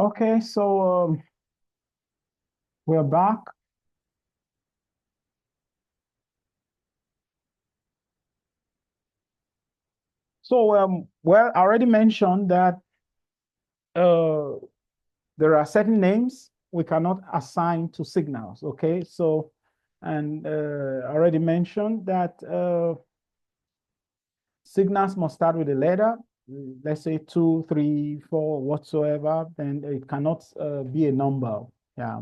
Okay, so we're back. So, well, I already mentioned that there are certain names we cannot assign to signals, okay? So, and I already mentioned that signals must start with a letter, let's say 2, 3, 4, whatsoever, then it cannot be a number, yeah.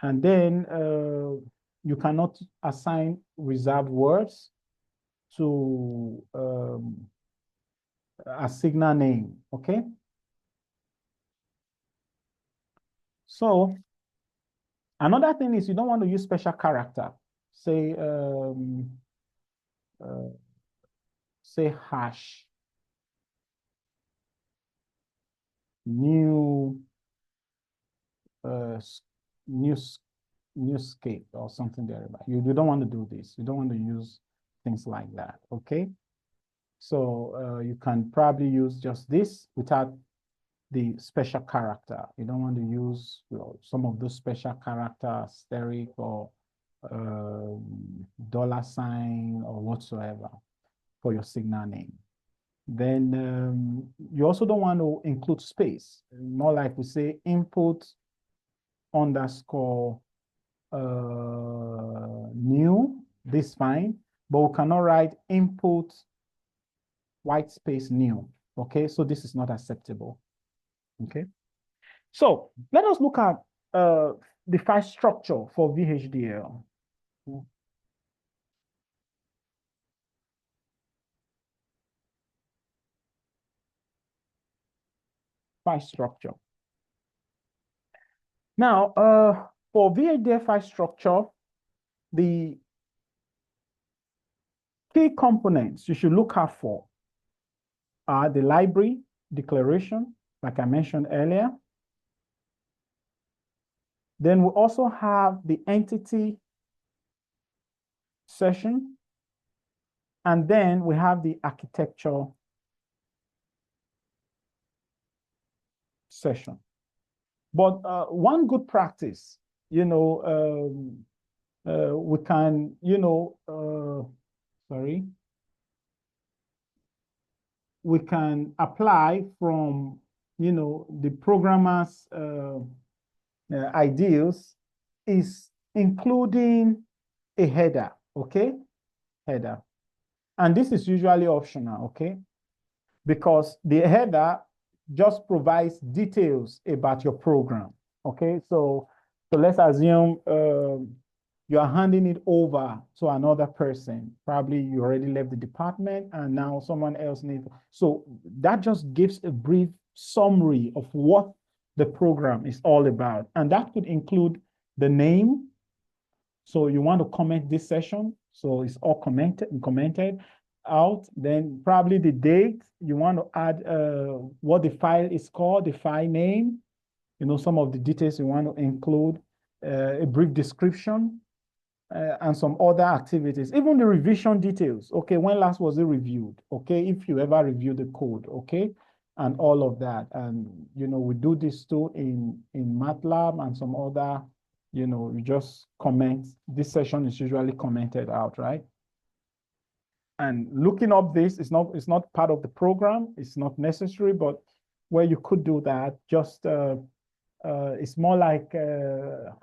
And then you cannot assign reserved words to a signal name, okay? So another thing is you don't want to use special character. Say, say hash, new, new, new scape or something there. You don't want to do this. You don't want to use things like that, okay? So you can probably use just this without the special character. You don't want to use some of those special characters, asterisk or $sign or whatsoever for your signal name. Then you also don't want to include space. More like we say input underscore new, this fine, but we cannot write input white space new. Okay, so this is not acceptable. Okay, so let us look at the file structure for VHDL. File structure. Now, for VHDL file structure, the key components you should look out for are the library declaration, like I mentioned earlier. Then we also have the entity session, and then we have the architecture session. But one good practice, we can, we can apply from, the programmer's ideals is including a header, okay? Header. And this is usually optional, okay? Because the header just provides details about your program, okay? So let's assume you are handing it over to another person. Probably you already left the department and now someone else needs. So that just gives a brief summary of what the program is all about. And that could include the name. So you want to comment this session. So it's all commented out. Then probably the date. You want to add what the file is called, the file name. Some of the details you want to include, a brief description, and some other activities. Even the revision details. Okay, when last was it reviewed? Okay, if you ever reviewed the code, okay, and all of that. And, we do this too in MATLAB and some other, you just comment. This session is usually commented out, right? And looking up this is not part of the program. It's not necessary, but where you could do that, just it's more like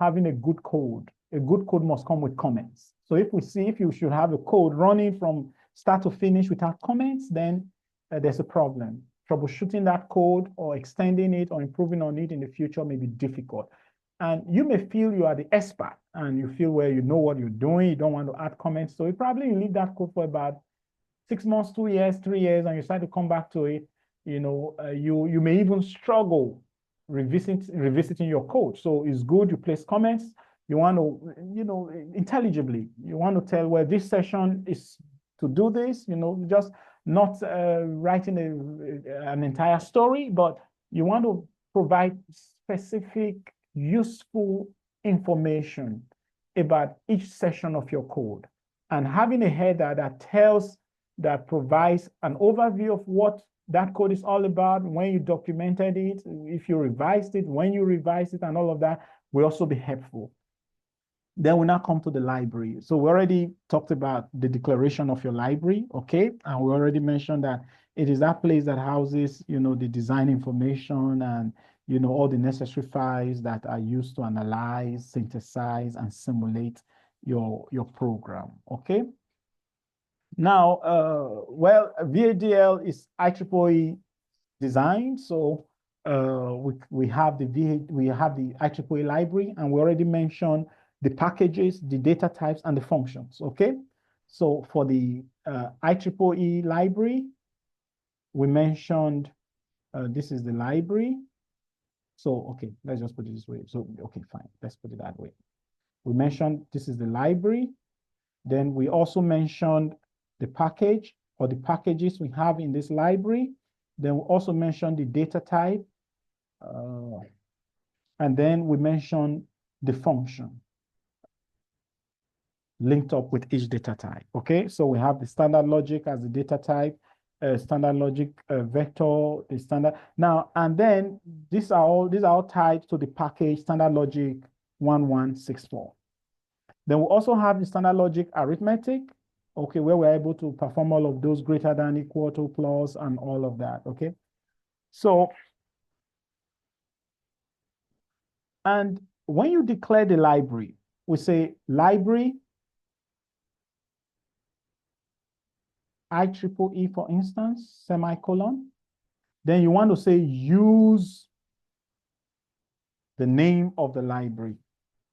having a good code. A good code must come with comments. So if you should have a code running from start to finish without comments, then there's a problem. Troubleshooting that code or extending it or improving on it in the future may be difficult. And you may feel you are the expert and you feel where you know what you're doing, you don't want to add comments. So you probably leave that code for about 6 months, 2 years, 3 years, and you start to come back to it. You may even struggle revisiting your code. So it's good you place comments. You want to, intelligibly, you want to tell where this session is to do this, just not writing an entire story, but you want to provide specific, useful information about each session of your code. And having a header that provides an overview of what that code is all about, when you documented it, if you revised it, when you revised it, and all of that will also be helpful. Then we now come to the library. So we already talked about the declaration of your library, okay? And we already mentioned that it is that place that houses, the design information and, all the necessary files that are used to analyze, synthesize, and simulate your program, okay? Now, well, VHDL is IEEE designed, so we have the IEEE library, and we already mentioned the packages, the data types, and the functions. Okay, so for the IEEE library, we mentioned this is the library. So okay, let's just put it this way. So okay, fine, let's put it that way. We mentioned this is the library. Then we also mentioned the package or the packages we have in this library. Then we also mentioned the data type. And then we mentioned the function linked up with each data type. Okay, so we have the standard logic as the data type, standard logic vector, the standard. Now, and then these are all tied to the package standard logic 1164. Then we also have the standard logic arithmetic, okay, where we're able to perform all of those greater than, equal to, plus, and all of that, okay? So, and when you declare the library, we say library IEEE, for instance, semicolon. Then you want to say use the name of the library,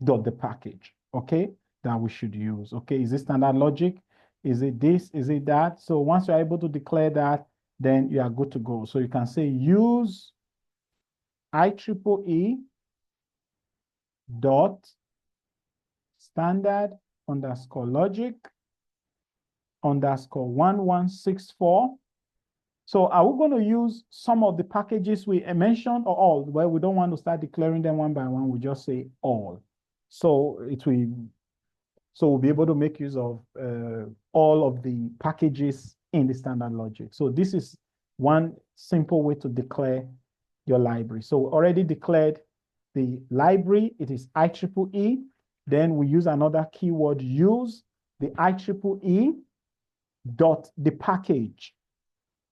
the package, okay, that we should use. Okay, is it standard logic? Is it this? Is it that? So once you're able to declare that, then you are good to go. So you can say use IEEE dot standard underscore logic underscore 1164. So are we going to use some of the packages we mentioned or all? Well, we don't want to start declaring them one by one. We just say all. So we'll be able to make use of all of the packages in the standard logic. So this is one simple way to declare your library. So we already declared the library. It is IEEE. Then we use another keyword, use the IEEE dot the package.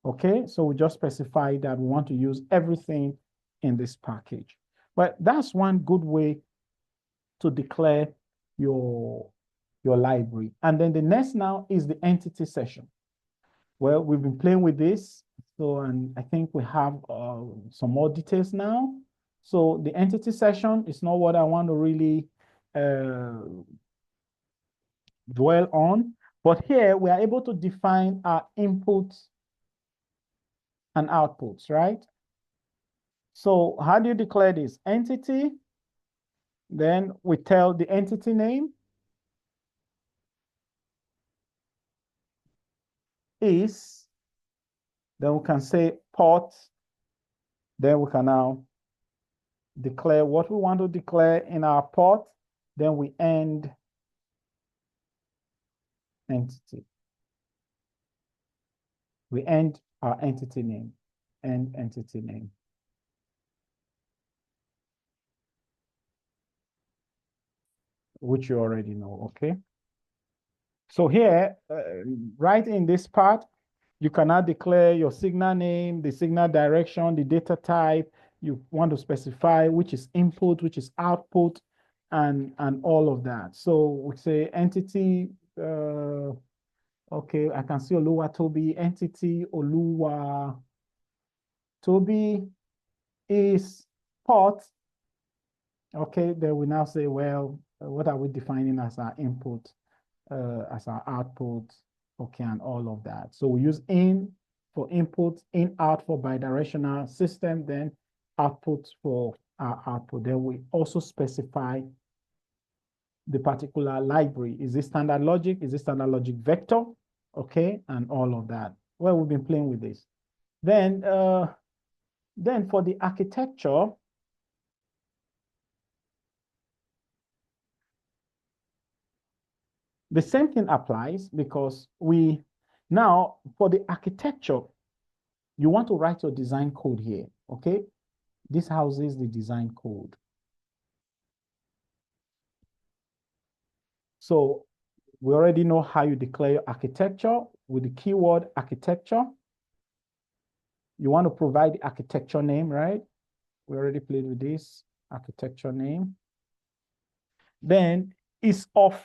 Okay, so we just specify that we want to use everything in this package. But that's one good way to declare your library. And then the next now is the entity session. Well, we've been playing with this. So, and I think we have some more details now. So the entity session is not what I want to really dwell on. But here we are able to define our inputs and outputs, right? So how do you declare this? Entity, then we tell the entity name is, then we can say port, then we can now declare what we want to declare in our port, then we end entity. We end our entity name, end entity name. Which you already know, okay? So here, right in this part, you can now declare your signal name, the signal direction, the data type. You want to specify which is input, which is output, and all of that. So we say entity, okay, I can see Oluwa Toby, entity Oluwa Toby is port. Okay, then we now say, well, what are we defining as our input, as our output, okay, and all of that. So we use in for input, in out for bidirectional system, then output for our output. Then we also specify the particular library. Is it standard logic? Is it standard logic vector? Okay, and all of that. Well, we've been playing with this. Then for the architecture, the same thing applies because we now, for the architecture, you want to write your design code here, okay? This houses the design code. So we already know how you declare your architecture with the keyword architecture. You want to provide the architecture name, right? We already played with this architecture name. Then it's of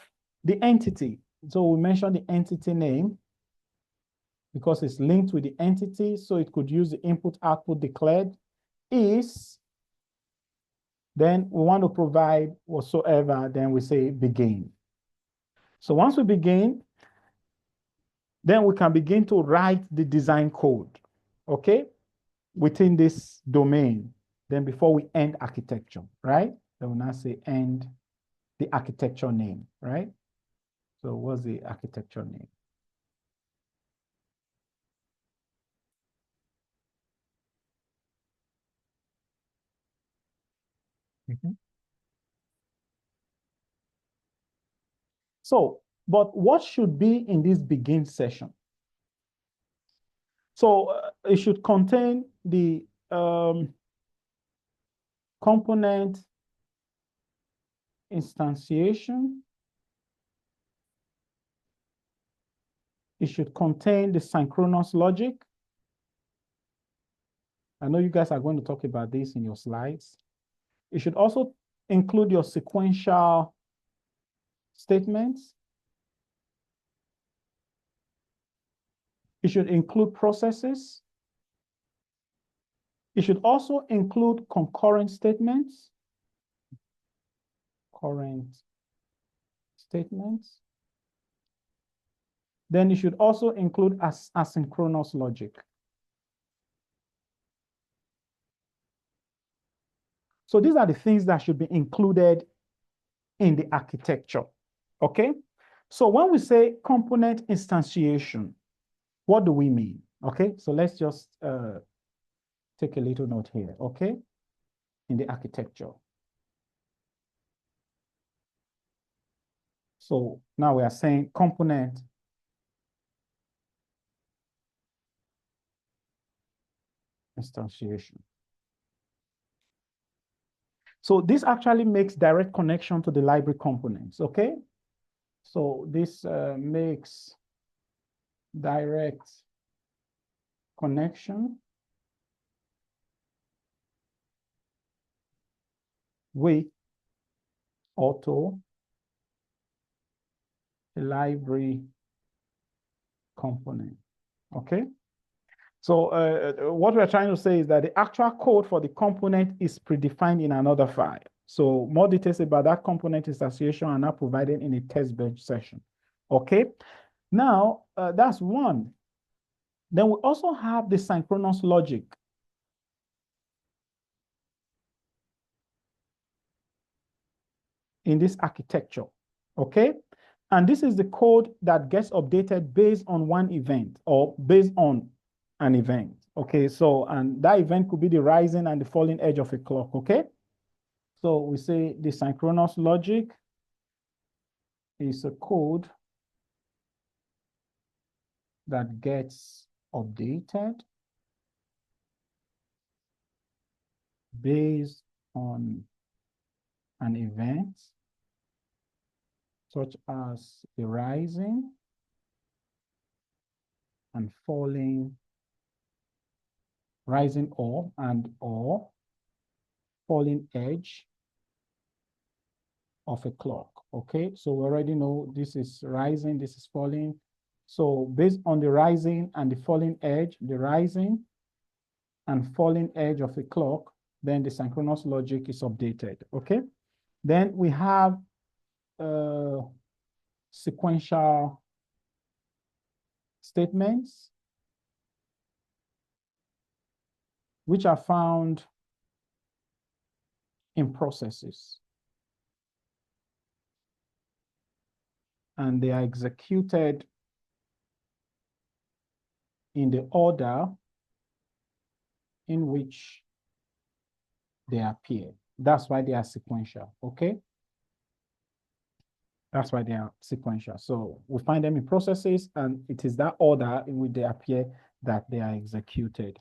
the entity. So we mentioned the entity name because it's linked with the entity. So it could use the input output declared is. Then we want to provide whatsoever, then we say begin. So once we begin, then we can begin to write the design code, okay, within this domain. Then before we end architecture, right? Then we'll now say end the architecture name, right? So what's the architecture name? So, but what should be in this begin session? So it should contain the component instantiation. It should contain the synchronous logic. I know you guys are going to talk about this in your slides. It should also include your sequential statements. It should include processes. It should also include concurrent statements. Current statements. Then it should also include asynchronous logic. So these are the things that should be included in the architecture, okay? So when we say component instantiation, what do we mean? Okay, so let's just take a little note here, okay? In the architecture. So now we are saying component instantiation. So this actually makes direct connection to the library components, okay? So this makes direct connection with auto library component, okay? So what we're trying to say is that the actual code for the component is predefined in another file. So more details about that component instantiation are now provided in a test bench session, okay? Now, that's one. Then we also have the synchronous logic. In this architecture, okay? And this is the code that gets updated based on one event or based on an event, okay? So, and that event could be the rising and the falling edge of a clock, okay? So we say the synchronous logic is a code that gets updated based on an event such as the rising and falling, rising or falling edge of a clock, okay? So we already know this is rising, this is falling. So based on the rising and the falling edge, the rising and falling edge of a clock, then the synchronous logic is updated, okay? Then we have sequential statements, which are found in processes. And they are executed in the order in which they appear. That's why they are sequential, okay? That's why they are sequential. So we find them in processes, and it is that order in which they appear that they are executed.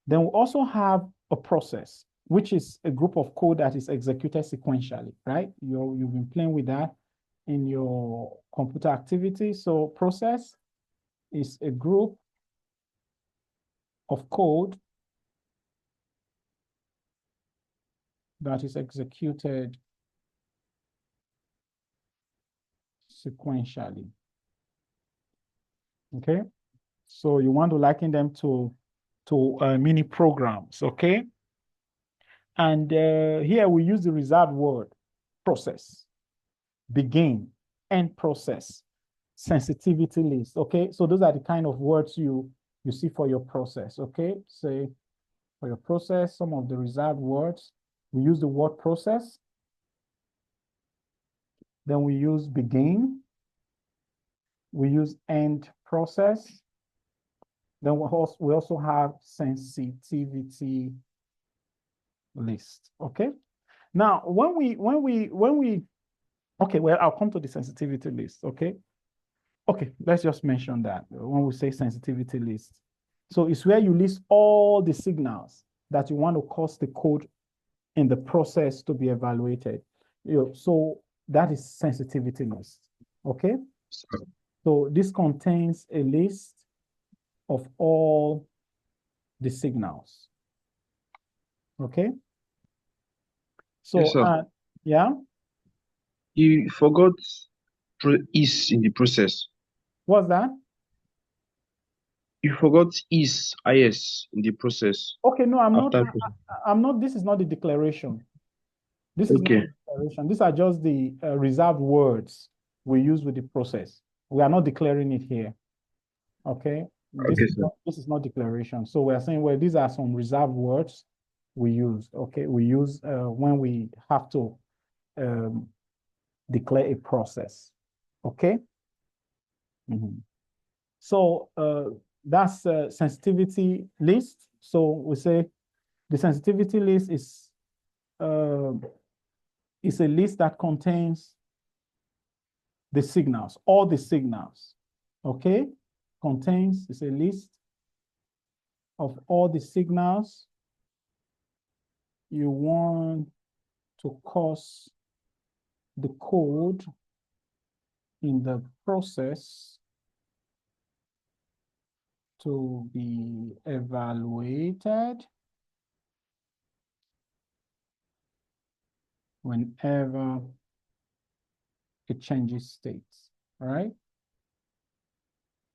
Then we also have a process, which is a group of code that is executed sequentially, right? You've been playing with that in your computer activity. So process is a group of code that is executed sequentially. Okay, so you want to liken them to mini programs. Okay, and here we use the reserved word process, begin, end process, sensitivity list. Okay, so those are the kind of words you see for your process. Okay, say for your process, some of the reserved words, we use the word process, then we use begin, we use end process, then we also have sensitivity list. Okay, now when we okay, well, I'll come to the sensitivity list. Okay, let's just mention that when we say sensitivity list. So it's where you list all the signals that you want to cause the code in the process to be evaluated. So that is sensitivity list. Okay. So this contains a list of all the signals. Okay. So Yes, yeah. You forgot is in the process. What's that? You forgot is in the process. Okay, no, I'm not. After I'm not. This is not the declaration. This is not okay. the declaration. These are just the reserved words we use with the process. We are not declaring it here. Okay. Okay, sir. This is not declaration. So we are saying, well, these are some reserved words we use. Okay. We use when we have to declare a process. Okay. So that's sensitivity list. So we say the sensitivity list is a list that contains the signals, all the signals. Okay, contains is a list of all the signals you want to cause the code in the process to be evaluated whenever it changes states, right?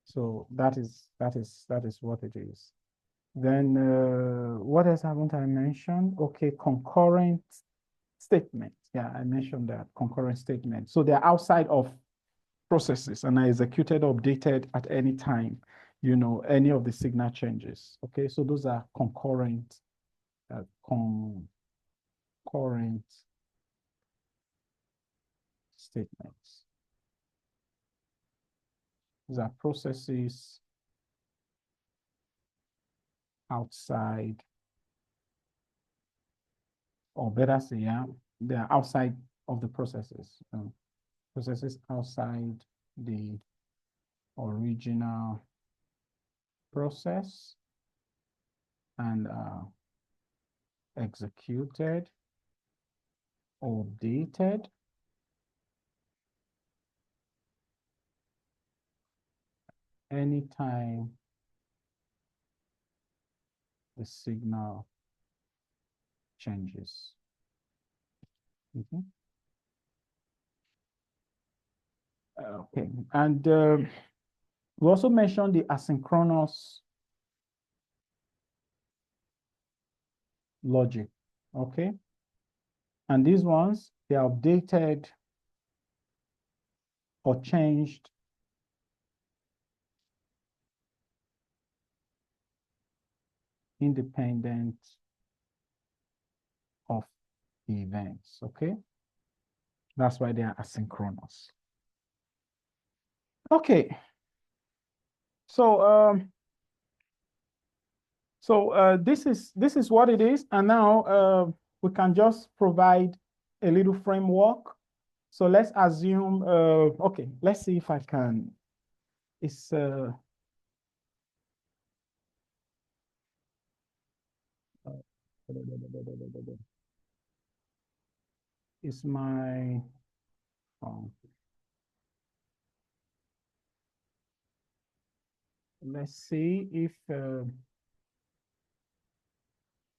So that is what it is. Then what else haven't I mentioned? Okay, concurrent statement. Yeah, I mentioned that concurrent statement. So they're outside of processes and are executed or updated at any time, any of the signal changes. Okay, so those are concurrent statements. These are processes outside, or better say, yeah, they are outside of the processes. Processes outside the original process and executed or updated anytime the signal changes. Okay, and we also mentioned the asynchronous logic. Okay, and these ones, they are updated or changed independent of the events. Okay, that's why they are asynchronous. Okay, so this is what it is, and now we can just provide a little framework. So let's assume, okay, let's see if I can. It's is my let's see if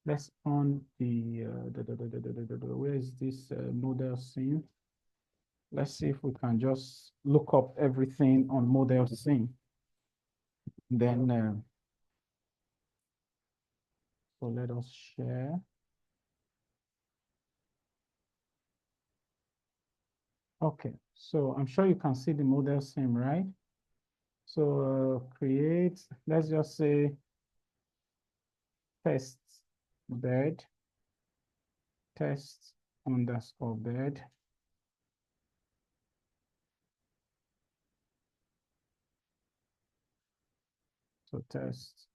let's on the where is this model scene? Let's see if we can just look up everything on model scene. Then so let us share. Okay, so I'm sure you can see the model scene, right? So create, let's just say test bed, test underscore bed. So test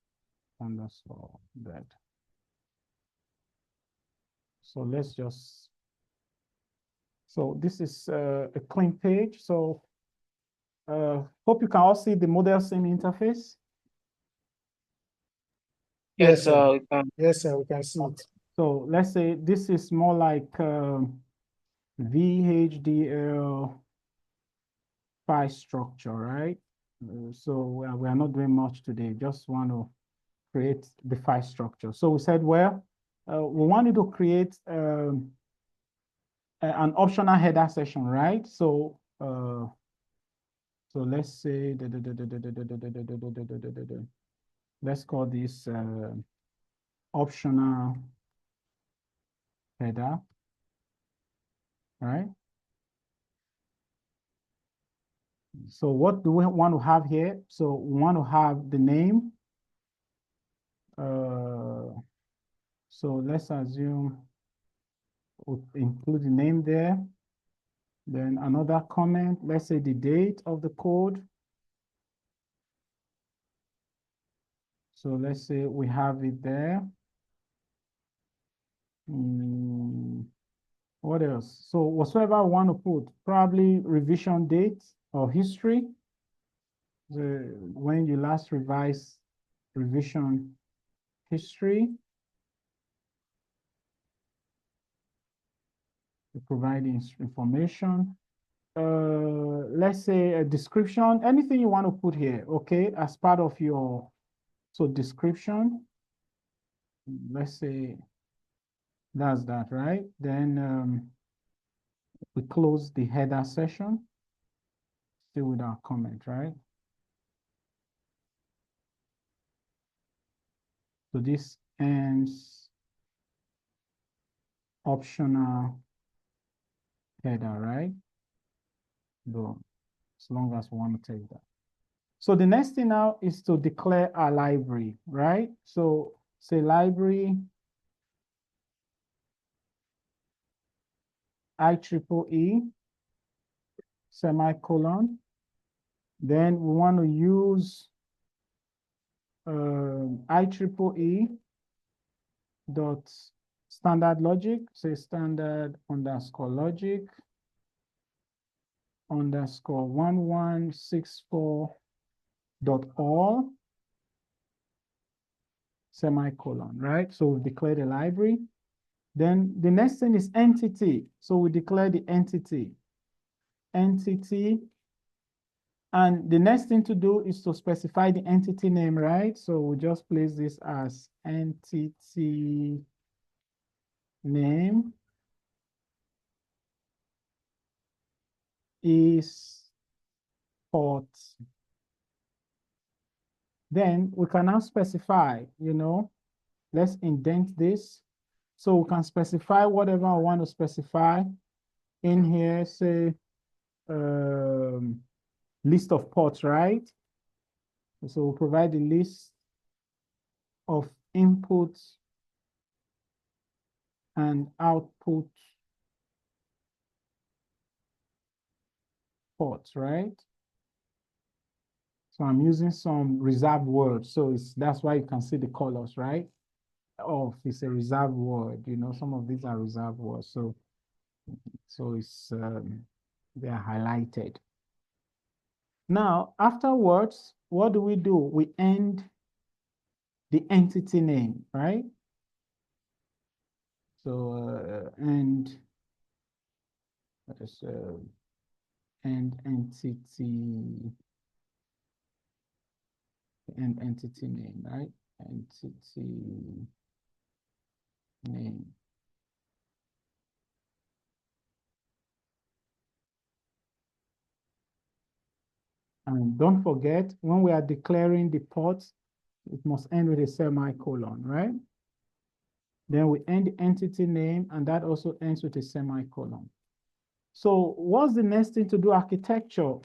underscore bed. So let's just, so this is a clean page. So hope you can all see the model scene interface. Yes, sir. Yes, sir, we can see it. So let's say this is more like VHDL file structure, right? So we are not doing much today, just want to create the file structure. So we said, well, we wanted to create an optional header session, right? So so let's say let's call this optional header, right? So what do we want to have here? So we want to have the name. So let's assume we'll include the name there. Then another comment, let's say the date of the code. So let's say we have it there. What else? So whatsoever I want to put, probably revision date or history. When you last revise revision history. Providing information. Let's say a description, anything you want to put here, okay, as part of your, so description, let's say that's that, right? Then we close the header session, still with our comment, right? So this ends optional header, right? Though, as long as we want to take that. So the next thing now is to declare our library, right? So say library IEEE semicolon. Then we want to use IEEE dot standard logic, say standard underscore logic underscore 1164.all semicolon, right? So we declare the library. Then the next thing is entity. So we declare the entity. And the next thing to do is to specify the entity name, right? So we just place this as entity name is port. Then we can now specify, let's indent this. So we can specify whatever I want to specify in here, say list of ports, right? So we'll provide the list of inputs and output ports, right? So I'm using some reserved words. So that's why you can see the colors, right? Oh, it's a reserved word. Some of these are reserved words. So it's they are highlighted. Now, afterwards, what do? We end the entity name, right? So and what is and entity and entity name, right? Entity name. And don't forget, when we are declaring the ports, it must end with a semicolon, right? Then we end the entity name, and that also ends with a semicolon. So what's the next thing to do? Architecture.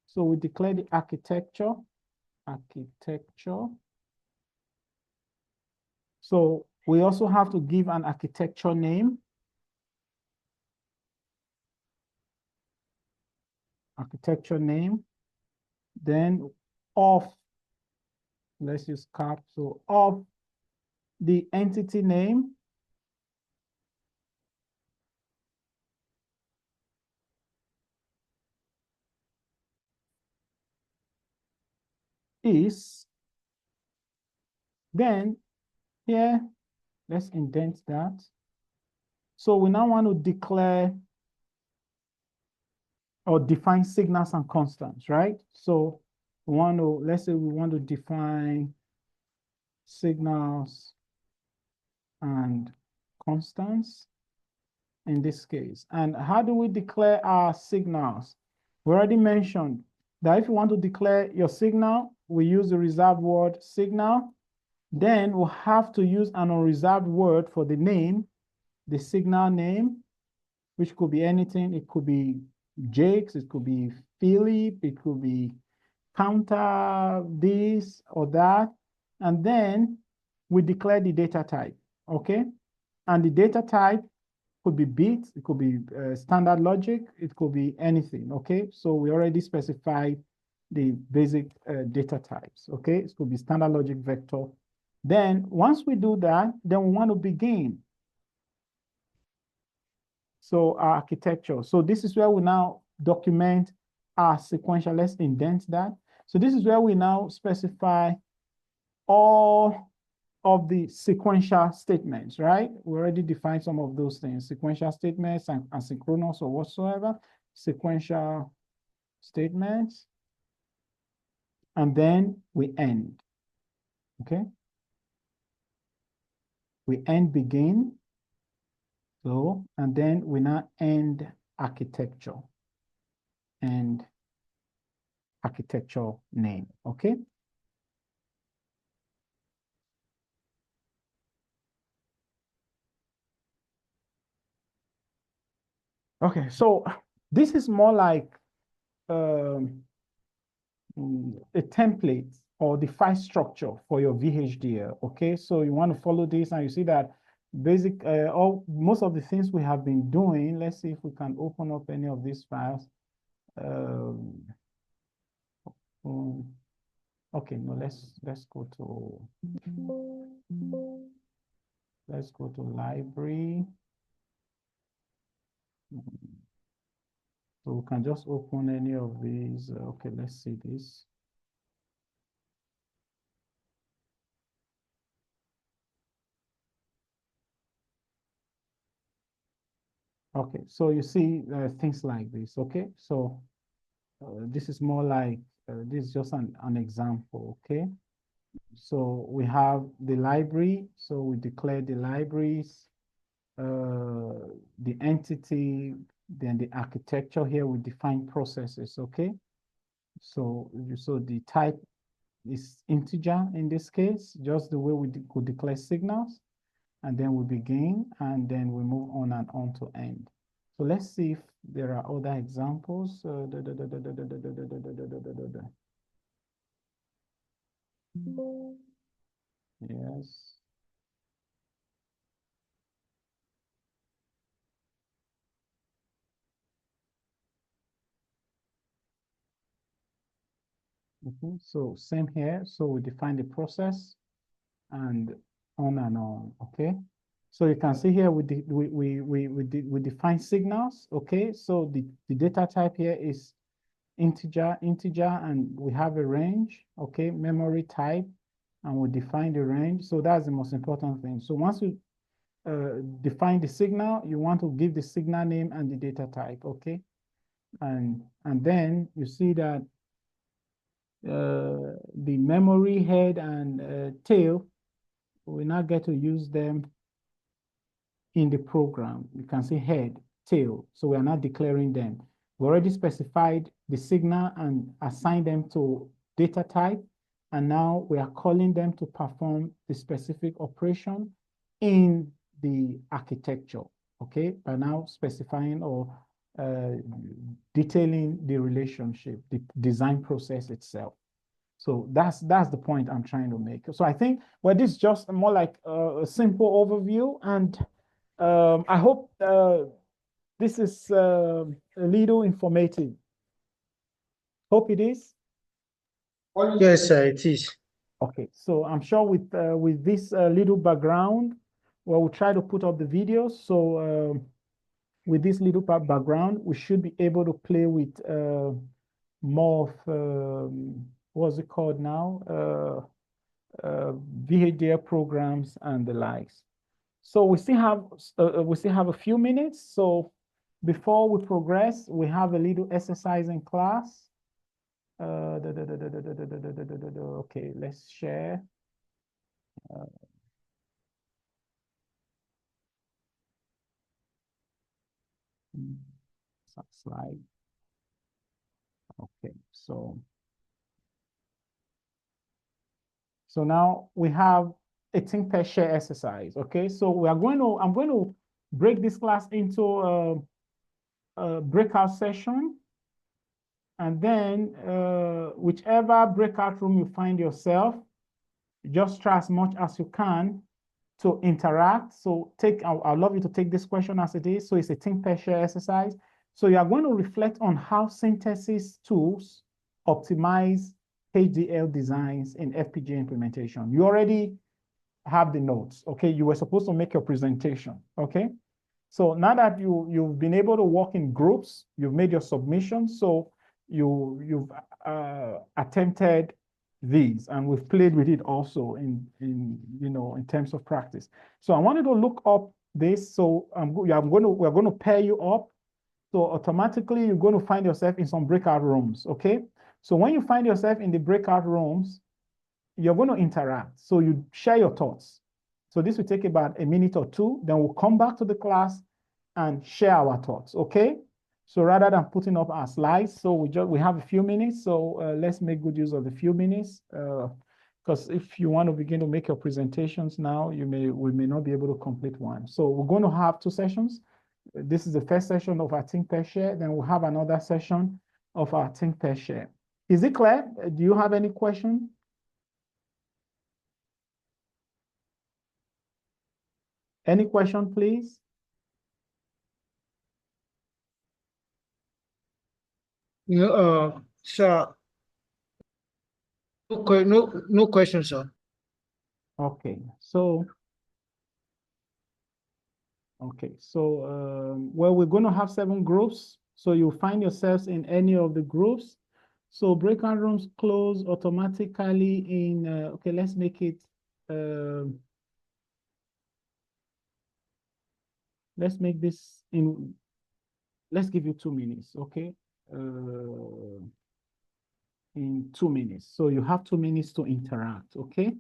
So we declare the architecture. So we also have to give an architecture name. Architecture name. Then of, let's use cap. So of the entity name. Is, then here, let's indent that. So we now want to declare or define signals and constants, right? So we want to, let's say we want to define signals and constants in this case. And how do we declare our signals? We already mentioned that if you want to declare your signal, we use the reserved word signal. Then we'll have to use an unreserved word for the name, the signal name, which could be anything. It could be Jakes, it could be Philip, it could be counter this or that. And then we declare the data type, okay? And the data type could be bits, it could be standard logic, it could be anything, okay? So we already specified the basic data types, okay? It could be standard logic vector. Then once we do that, then we want to begin. So our architecture. So this is where we now document our sequential. Let's indent that. So this is where we now specify all of the sequential statements, right? We already defined some of those things, sequential statements and asynchronous or whatsoever, sequential statements. And then we end, okay? We end begin. So, and then we now end architecture and architecture name, okay? Okay, so this is more like a template or the file structure for your VHDL, okay? So you want to follow this and you see that basic, most of the things we have been doing, let's see if we can open up any of these files. Okay, no, let's go to library. So we can just open any of these. Okay, let's see this. Okay, so you see things like this, okay? So this is more like, this is just an example, okay? So we have the library, so we declare the libraries, the entity, then the architecture here, we define processes, okay? So the type is integer in this case, just the way we could declare signals. And then we begin, and then we move on and on to end. So let's see if there are other examples. Yes. So same here. So we define the process and on, okay? So you can see here we define signals, okay? So the data type here is integer, and we have a range, okay? Memory type, and we define the range. So that's the most important thing. So once we define the signal. You want to give the signal name and the data type, okay? And then you see that the memory head and tail, we now get to use them in the program. You can see head, tail, so we are not declaring them. We already specified the signal and assigned them to data type, and now we are calling them to perform the specific operation in the architecture, okay? By now specifying or detailing the relationship, the design process itself. So that's the point I'm trying to make. So I think, well, this is just more like a simple overview, and I hope this is a little informative. Hope it is. Yes, sir, it is. Okay, so I'm sure with this little background, well, we'll try to put up the video. So with this little background, we should be able to play with more of what's it called now? VHDL programs and the likes. So we still have a few minutes. So before we progress, we have a little exercise in class. Okay, let's share. Slide. Okay, so now we have a think per share exercise. Okay, so I'm going to break this class into a breakout session, and then whichever breakout room you find yourself, just try as much as you can to interact. So I'd love you to take this question as it is. So it's a think per share exercise. So you are going to reflect on how synthesis tools optimize HDL designs in FPGA implementation. You already have the notes, okay? You were supposed to make your presentation, okay? So now that you've been able to work in groups, you've made your submission, so you've attempted these, and we've played with it also in terms of practice. So I wanted to look up this. So we're going to pair you up. So automatically you're going to find yourself in some breakout rooms. Okay. So when you find yourself in the breakout rooms, you're going to interact. So you share your thoughts. So this will take about a minute or two. Then we'll come back to the class and share our thoughts. Okay. So rather than putting up our slides, so we have a few minutes. So let's make good use of the few minutes. Because if you want to begin to make your presentations now, we may not be able to complete one. So we're going to have two sessions. This is the first session of our think per share. Then we'll have another session of our think per share. Is it clear? Do you have any question? Any question, please? No, sir. No question, sir. Okay, so well, we're going to have 7 groups. So you'll find yourselves in any of the groups. So breakout rooms close automatically in, okay, let's make it, let's make this in, let's give you 2 minutes, okay? In 2 minutes. So you have 2 minutes to interact, okay?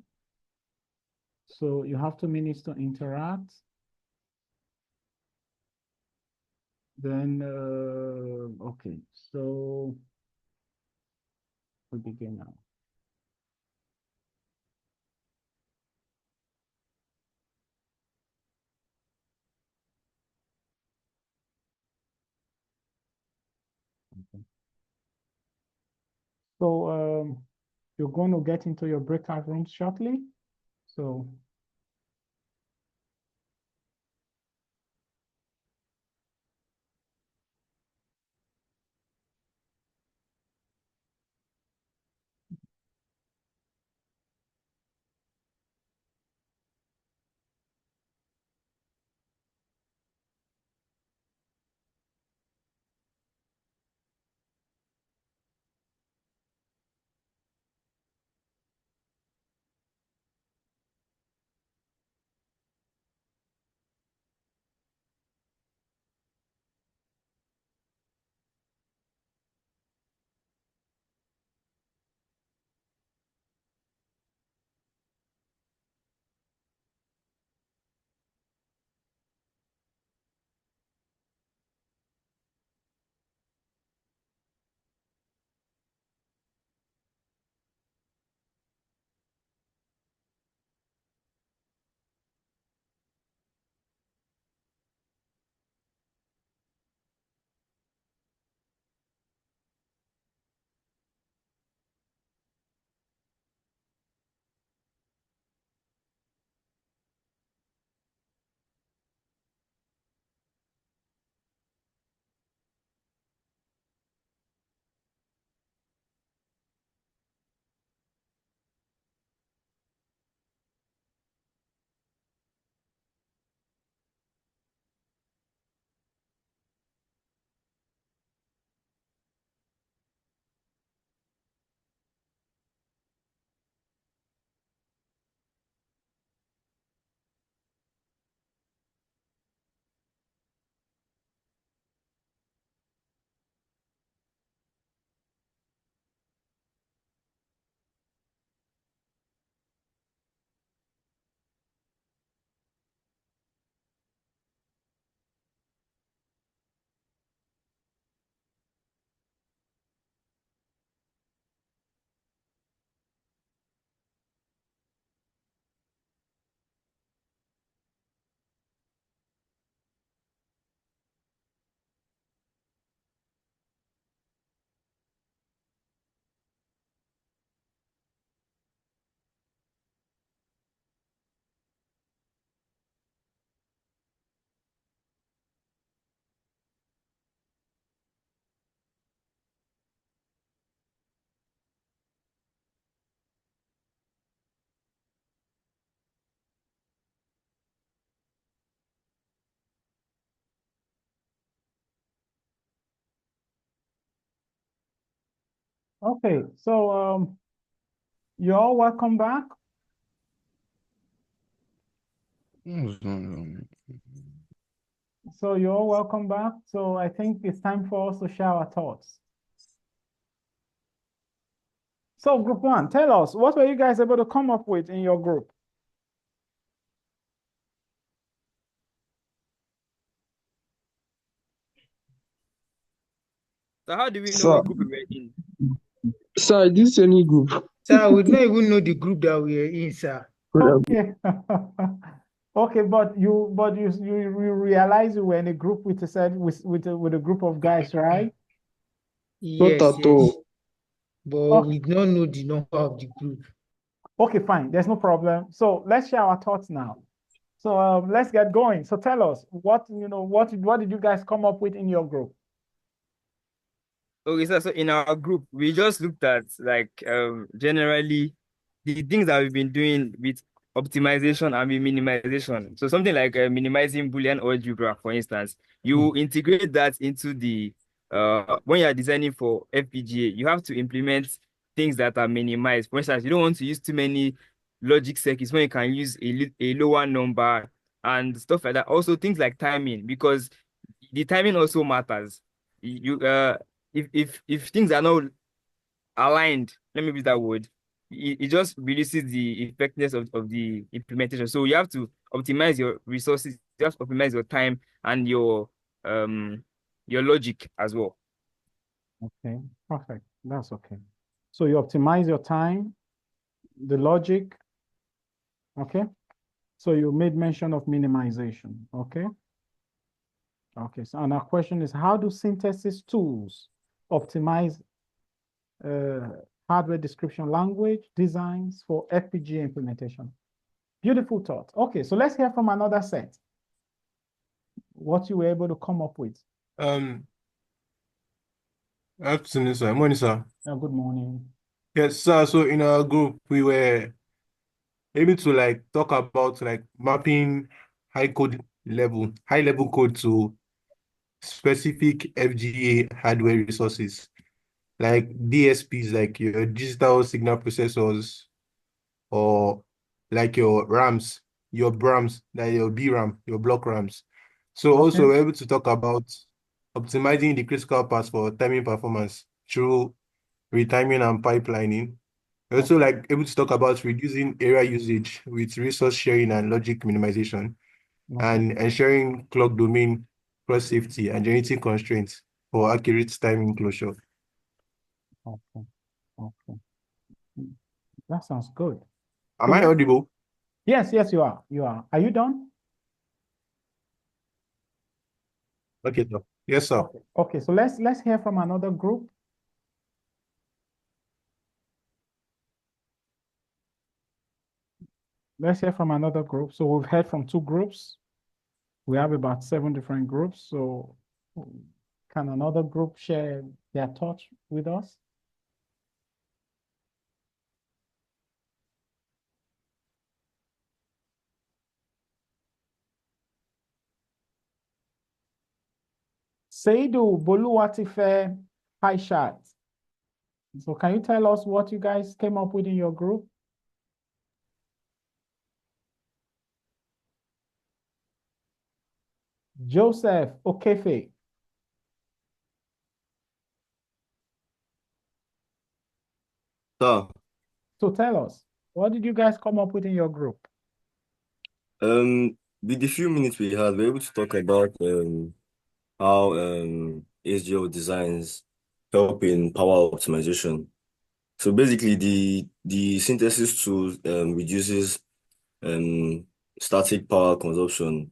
So you have 2 minutes to interact. Then, okay, so we begin now. Okay. So you're going to get into your breakout rooms shortly. So Okay, so you're all welcome back. So you're all welcome back. So I think it's time for us to share our thoughts. So group one, tell us, what were you guys able to come up with in your group? So how do we know Sir, what group we were in? sir, I didn't see any group. Sir, we don't even know the group that we are in, sir. Okay. Okay, but you realize you were in a group with a set with a group of guys, right? Not Yes, at yes. all. But Okay. we don't know the number of the group. Okay, fine. There's no problem. So let's share our thoughts now. So let's get going. So tell us what did you guys come up with in your group? Okay, so in our group, we just looked at like generally the things that we've been doing with optimization and with minimization. So something like minimizing Boolean algebra, for instance, you integrate that into the when you are designing for FPGA, you have to implement things that are minimized. For instance, you don't want to use too many logic circuits when you can use a lower number and stuff like that. Also, things like timing, because the timing also matters. You if things are not aligned, let me use that word, it just reduces the effectiveness of the implementation. So you have to optimize your resources, you have to optimize your time and your logic as well. Okay, perfect. That's okay. So you optimize your time, the logic, okay? So you made mention of minimization, okay? Okay, so and our question is, how do synthesis tools optimize hardware description language designs for FPGA implementation? Beautiful thought. Okay, so let's hear from another set. What you were able to come up with. Afternoon, sir. Morning, sir. Good morning. Yes, sir. So in our group, we were able to like talk about like mapping high level code to specific FGA hardware resources, like DSPs, like your digital signal processors, or like your RAMs, your BRAMs, like your BRAM, your block RAMs. So Okay. also we're able to talk about optimizing the critical paths for timing performance through retiming and pipelining. We're also like able to talk about reducing area usage with resource sharing and logic minimization, Okay. and ensuring clock domain cross safety and generating constraints for accurate timing closure. Okay. Okay. That sounds good. Am I audible? Yes, yes, you are. You are. Are you done? Okay, sir. Yes, sir. Okay. Okay, so let's hear from another group. Let's hear from another group. So we've heard from two groups. We have about 7 different groups. So can another group share their thoughts with us? Seidu Boluwatife Paishat. So can you tell us what you guys came up with in your group? Joseph Okefe. So, So tell us, what did you guys come up with in your group? with the few minutes we had, we were able to talk about how HDL designs help in power optimization. So basically, the synthesis tool reduces static power consumption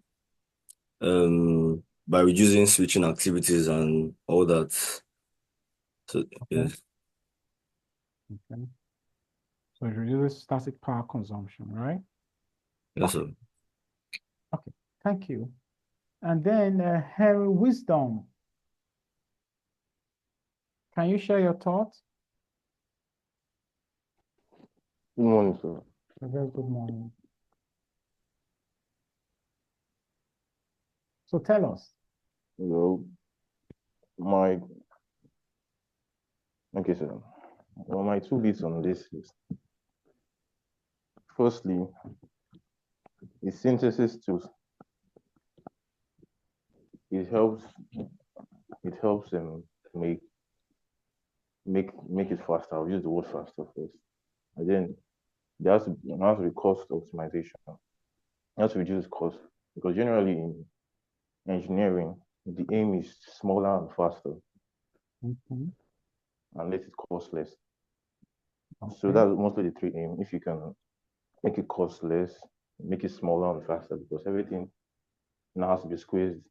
by reducing switching activities and all that. So Okay. yes, Okay. So it reduces static power consumption, right? yes, sir. Okay, thank you. And then Harry Wisdom. Can you share your thoughts? Good morning, sir. A very good morning. So tell us. Hello. My okay, sir. Well, my 2 bits on this is, firstly, the synthesis tools. It helps make it faster. I'll use the word faster first. And then there has to be cost optimization. It has to reduce cost, because generally in engineering, the aim is smaller and faster, Mhm. and let it cost less. So Okay. that's mostly the 3 aim. If you can make it cost less, make it smaller and faster, because everything now has to be squeezed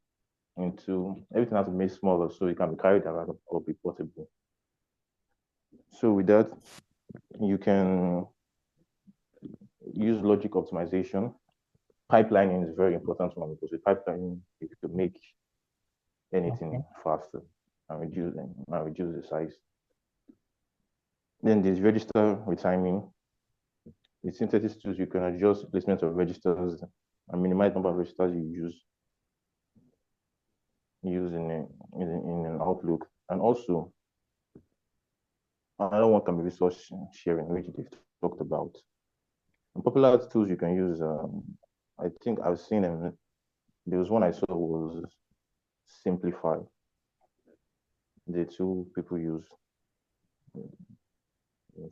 everything has to be made smaller so it can be carried around or be portable. So with that, you can use logic optimization. Pipelining is a very important one, because with pipelining, you can make anything faster and reduce the size. Then there's register retiming. With synthesis tools, you can adjust placement of registers and minimize number of registers you use in an Outlook. And also, another one can be resource sharing, which they've talked about. And popular tools you can use, I think I've seen them. There was one I saw was Simplify. The two people use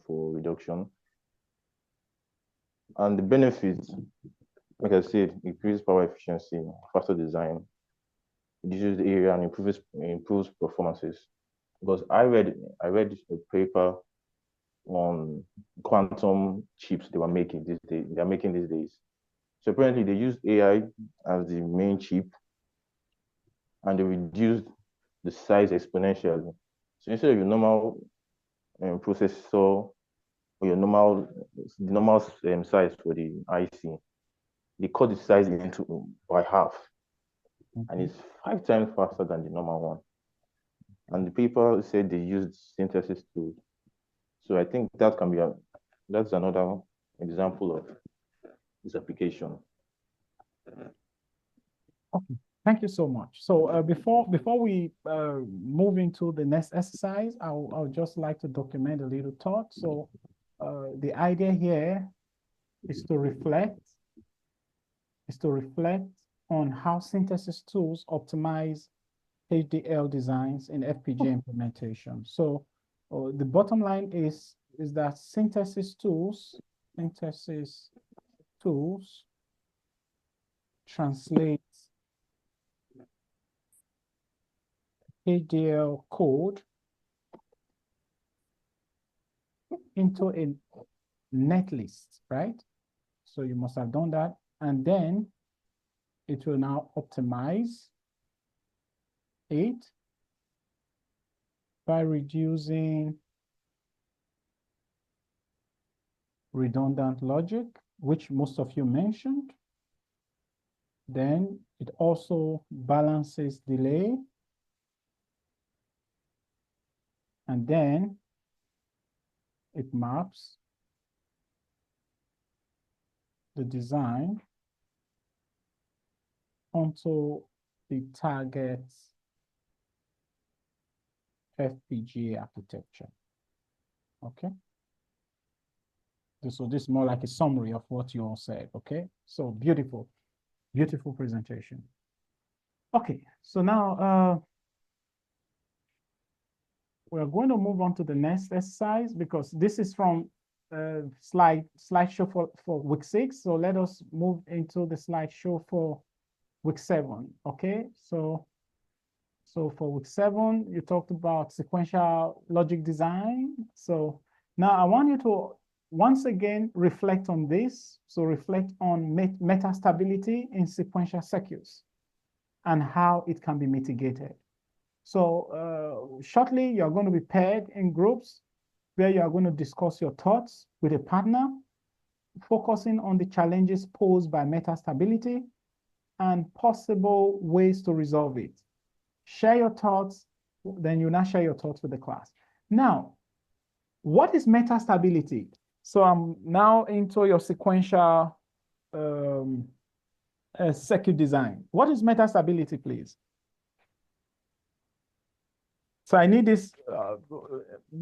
for reduction. And the benefits, like I said, increases power efficiency, faster design, reduces the area, and improves performances. Because I read a paper on quantum chips they are making these days. So apparently they use AI as the main chip, and they reduced the size exponentially. So instead of your normal processor or the normal size for the IC, they cut the size by half, and it's 5 times faster than the normal one. And the paper said they used synthesis tools. So I think that's another example of this application. Okay, thank you so much. So before we move into the next exercise, I'll just like to document a little thought. So the idea here is to reflect on how synthesis tools optimize HDL designs in FPGA implementation. So the bottom line is that synthesis tools translate HDL code into a netlist, right? So you must have done that. And then it will now optimize it by reducing redundant logic, which most of you mentioned. Then it also balances delay. And then it maps the design onto the target FPGA architecture. Okay. So this is more like a summary of what you all said. Okay. So beautiful presentation. Okay. So now we're going to move on to the next exercise, because this is from slideshow for week 6. So let us move into the slideshow for week 7. Okay. So for week 7, you talked about sequential logic design. So now I want you to once again reflect on this. So reflect on metastability in sequential circuits and how it can be mitigated. So shortly, you're going to be paired in groups where you are going to discuss your thoughts with a partner, focusing on the challenges posed by metastability and possible ways to resolve it. Share your thoughts, then you now share your thoughts with the class. Now, what is metastability? So I'm now into your sequential circuit design. What is metastability, please? So I need this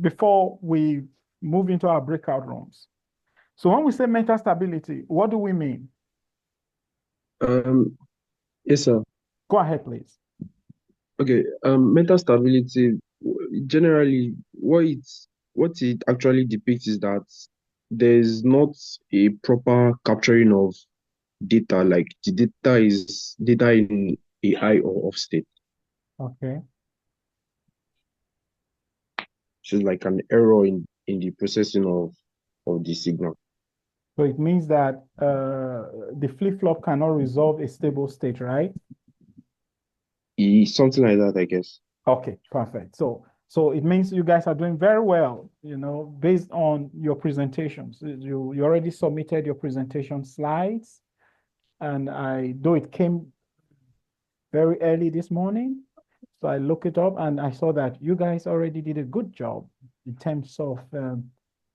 before we move into our breakout rooms. So when we say metastability, what do we mean? Yes, sir. Go ahead, please. Okay. Metastability, generally, what it actually depicts is that there's not a proper capturing of data, like the data is data in a high or off state. Okay. So it's like an error in the processing of the signal. So it means that the flip-flop cannot resolve a stable state, right? Something like that, I guess. Okay, perfect. So it means you guys are doing very well, based on your presentations. You already submitted your presentation slides, and though it came very early this morning, so I looked it up and I saw that you guys already did a good job in terms of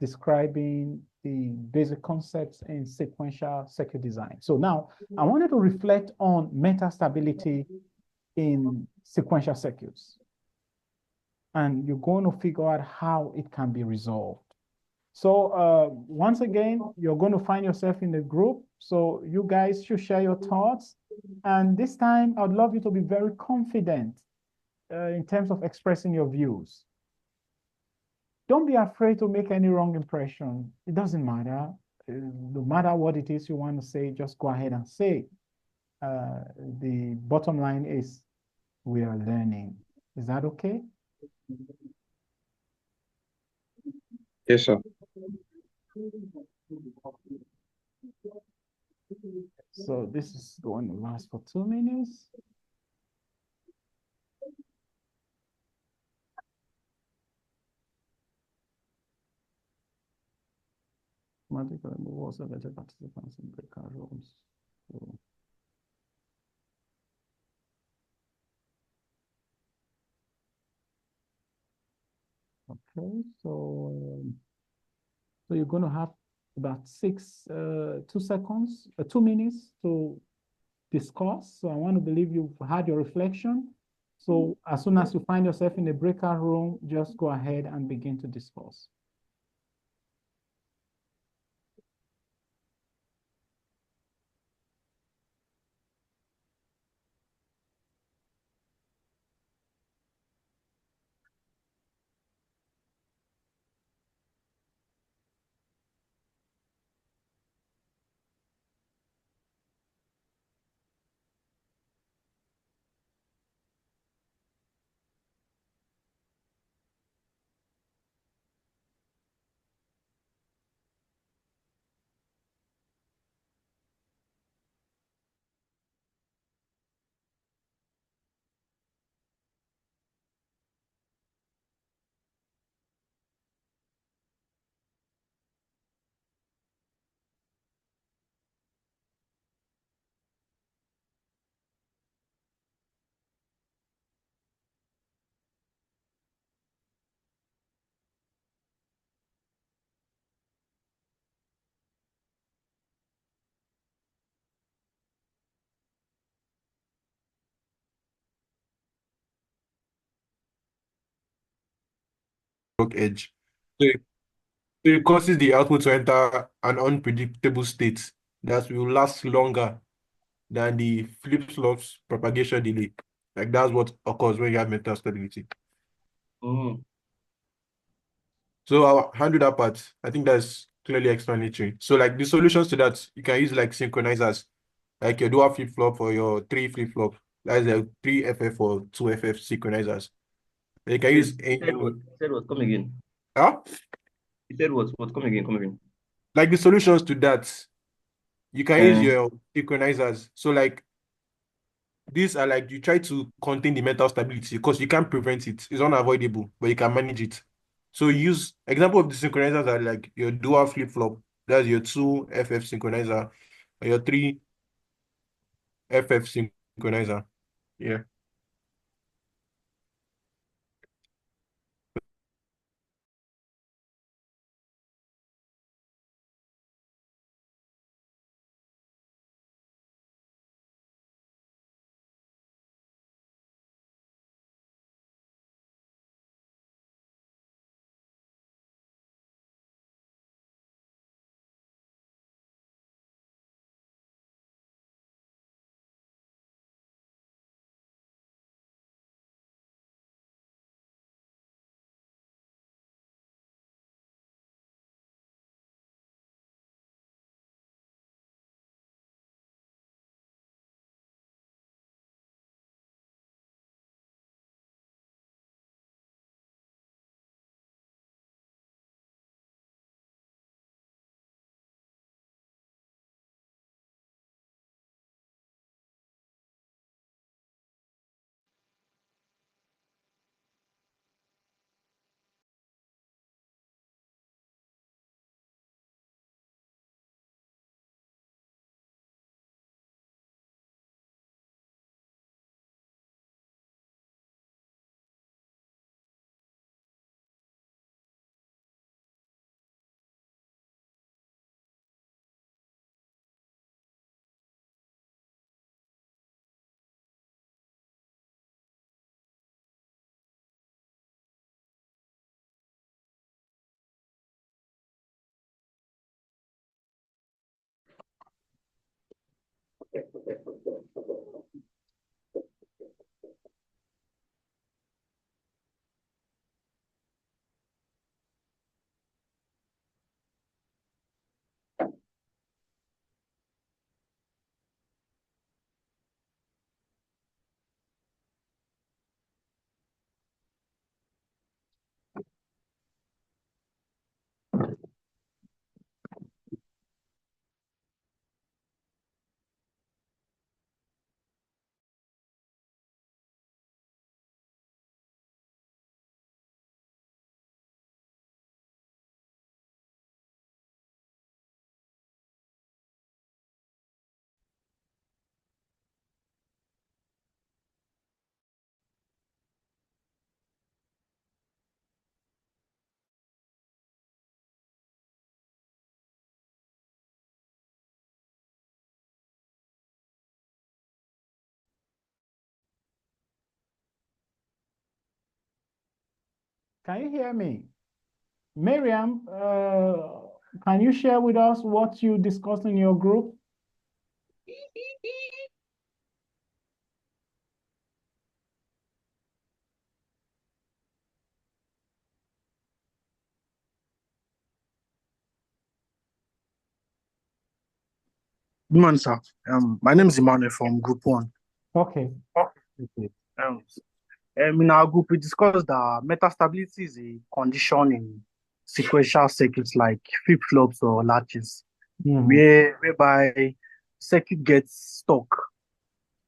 describing the basic concepts in sequential circuit design. So now I wanted to reflect on metastability in sequential circuits. And you're going to figure out how it can be resolved. So once again, you're going to find yourself in the group. So you guys should share your thoughts. And this time, I'd love you to be very confident in terms of expressing your views. Don't be afraid to make any wrong impression. It doesn't matter. No matter what it is you want to say, just go ahead and say. The bottom line is we are learning. Is that okay? Yes, sir. So this is going to last for 2 minutes. Automatic removal of selected participants in breakout rooms. Okay, so you're going to have about 2 seconds, 2 minutes to discuss. So I want to believe you've had your reflection. So as soon as you find yourself in a breakout room, just go ahead and begin to discuss. Edge. So it causes the output to enter an unpredictable state that will last longer than the flip-flops propagation delay. Like that's what occurs when you have metastability. So I'll handle that part. I think that's clearly explanatory. So like the solutions to that, you can use like synchronizers, like your dual flip-flop or your 3 flip-flop. That's a 3FF or 2FF synchronizers. You can use any. Said what? Come again. Huh? He said what? What? Come again. Come again. Like the solutions to that, you can use your synchronizers. So like these are like you try to contain the mental stability because you can't prevent it. It's unavoidable, but you can manage it. So use example of the synchronizers are like your dual flip-flop. That's your 2FF synchronizer, or your 3FF synchronizer. Yeah. Can you hear me? Miriam, can you share with us what you discussed in your group? Good morning, sir. My name is Emmanuel from Group 1. Okay. Okay. In our group, we discussed that metastability is a condition in sequential circuits like flip-flops or latches, whereby circuit gets stuck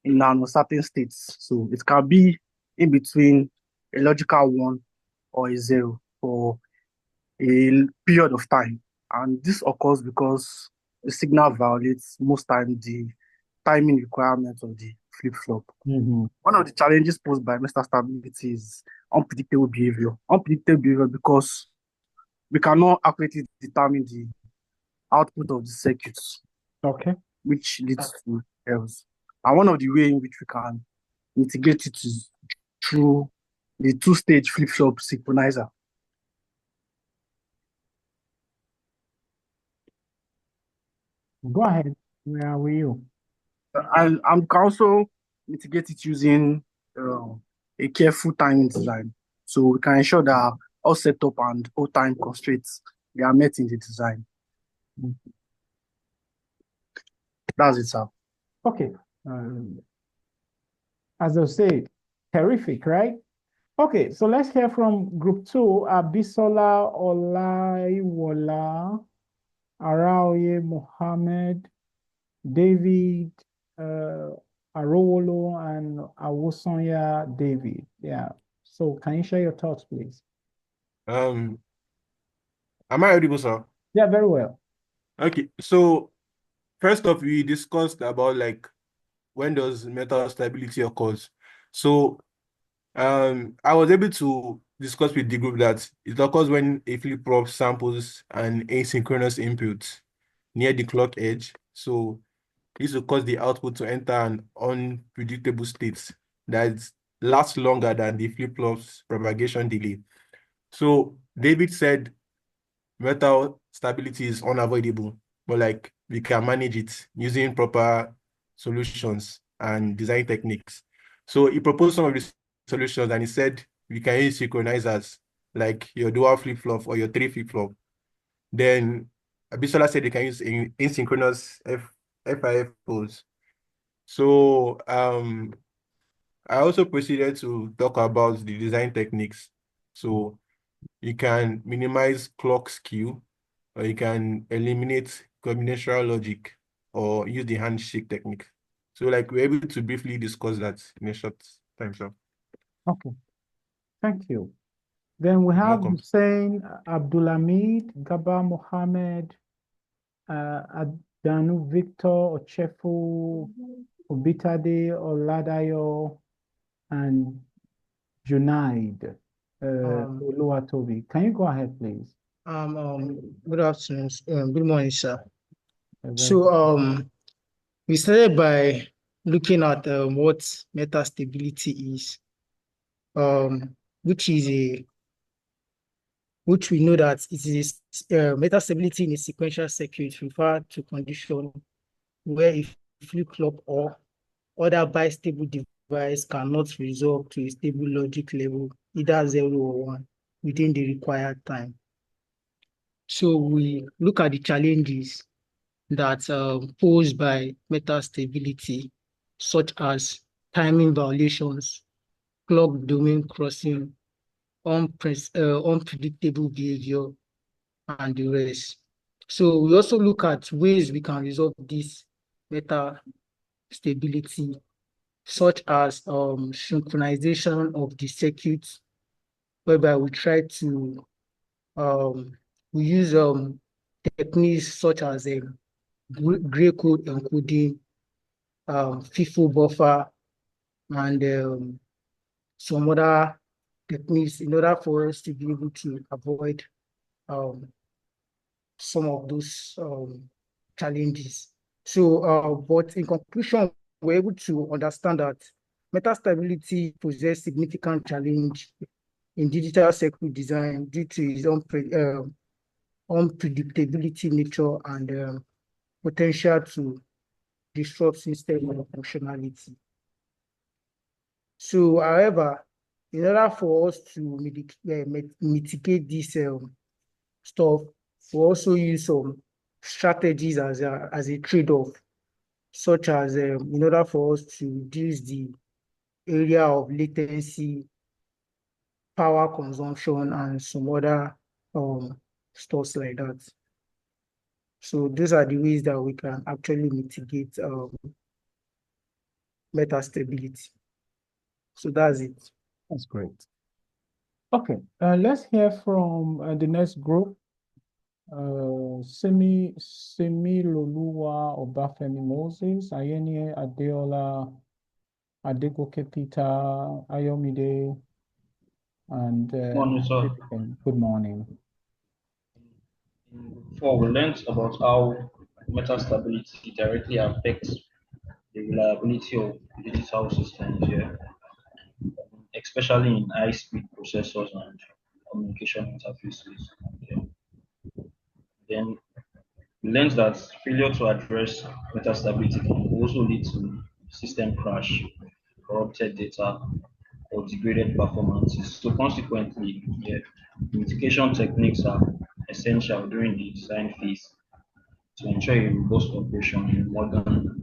in an uncertain state. So it can be in between a logical 1 or a 0 for a period of time. And this occurs because the signal violates most times the timing requirements of the flip-flop. One of the challenges posed by metastability is unpredictable behavior. Unpredictable behavior because we cannot accurately determine the output of the circuits, Okay. which leads to errors. And one of the ways in which we can mitigate it is through the two-stage flip-flop synchronizer. Go ahead. Where are you? And we can also mitigate it using a careful timing design. So we can ensure that all setup and all time constraints they are met in the design. That's it, sir. Okay. As I say, terrific, right? Okay, so let's hear from group 2, Abisola Olaiwola, Araoye Mohammed, David Arowolo, and Awosonya David. Yeah. So can you share your thoughts, please? Am I audible, sir? Yeah, very well. Okay, so first off, we discussed about like when does metastability occurs. So I was able to discuss with the group that it occurs when a flip-flop samples an asynchronous input near the clock edge. So this will cause the output to enter an unpredictable state that lasts longer than the flip-flop's propagation delay. So David said metastability is unavoidable, but like we can manage it using proper solutions and design techniques. So he proposed some of the solutions and he said we can use synchronizers like your dual flip-flop or your 3 flip-flop. Then Abisola said they can use asynchronous FIF poles. So I also proceeded to talk about the design techniques. So you can minimize clock skew, or you can eliminate combinatorial logic, or use the handshake technique. So like we're able to briefly discuss that in a short time, sir. Okay. Thank you. Then we have Welcome. Hussein Abdulhamid, Gaba Mohammed, Adanu Victor, Ochefu, Obitade, Oladayo, and Junaid Oluwatobi. Can you go ahead, please? Good afternoon. Good morning, sir. Very So we started by looking at what metastability is, which we know that it is metastability in a sequential circuit refer to condition where if flip-flop or other bistable device cannot resolve to a stable logic level, either 0 or 1, within the required time. So we look at the challenges that posed by metastability, such as timing violations, clock domain crossing, unpredictable behavior, and the rest. So we also look at ways we can resolve this metastability, such as synchronization of the circuits, whereby we try to we use techniques such as gray code encoding, FIFO buffer, and some other techniques in order for us to be able to avoid some of those challenges. So, but in conclusion, we're able to understand that metastability poses significant challenge in digital circuit design due to its unpredictability nature and potential to disrupt system functionality. So, however, in order for us to mitigate this stuff, we also use some strategies as a trade-off, such as in order for us to reduce the area of latency, power consumption, and some other stuff like that. So those are the ways that we can actually mitigate metastability. So that's it. That's great. Okay, let's hear from the next group. Semi Loluwa Obafemi Moses, Ayeni Adeola, Adegoke Peter, Ayomide, and Morning, sir. good morning. Before we learned about how metastability directly affects the reliability of digital systems here, especially in high-speed processors and communication interfaces. Then we learned that failure to address metastability can also lead to system crash, corrupted data, or degraded performances. So consequently, yeah, mitigation techniques are essential during the design phase to ensure a robust operation in modern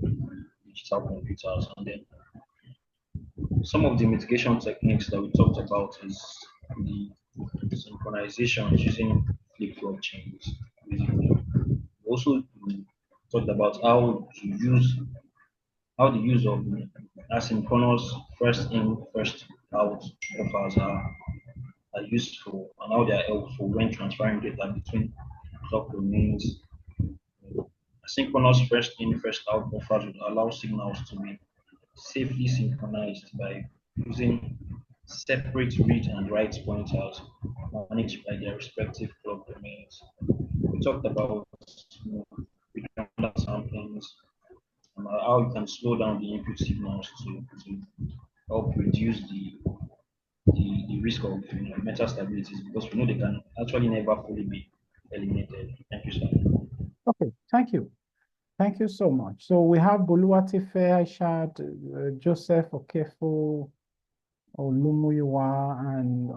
digital computers. And then some of the mitigation techniques that we talked about is the synchronization using flip-flop chains. Basically, we also talked about how the use of asynchronous first in, first out buffers are useful and how they are helpful when transferring data between clock domains. Asynchronous first in, first out buffers would allow signals to be safely synchronized by using separate read and write pointers managed by their respective clock domains. We talked about redundant samplings, how you can slow down the input signals to help reduce the risk of metastabilities, because we know they can actually never fully be eliminated. Thank you, sir. Okay, thank you. Thank you so much. So we have Boluwatife Aishat, Joseph Okefo, Olumuyiwa, and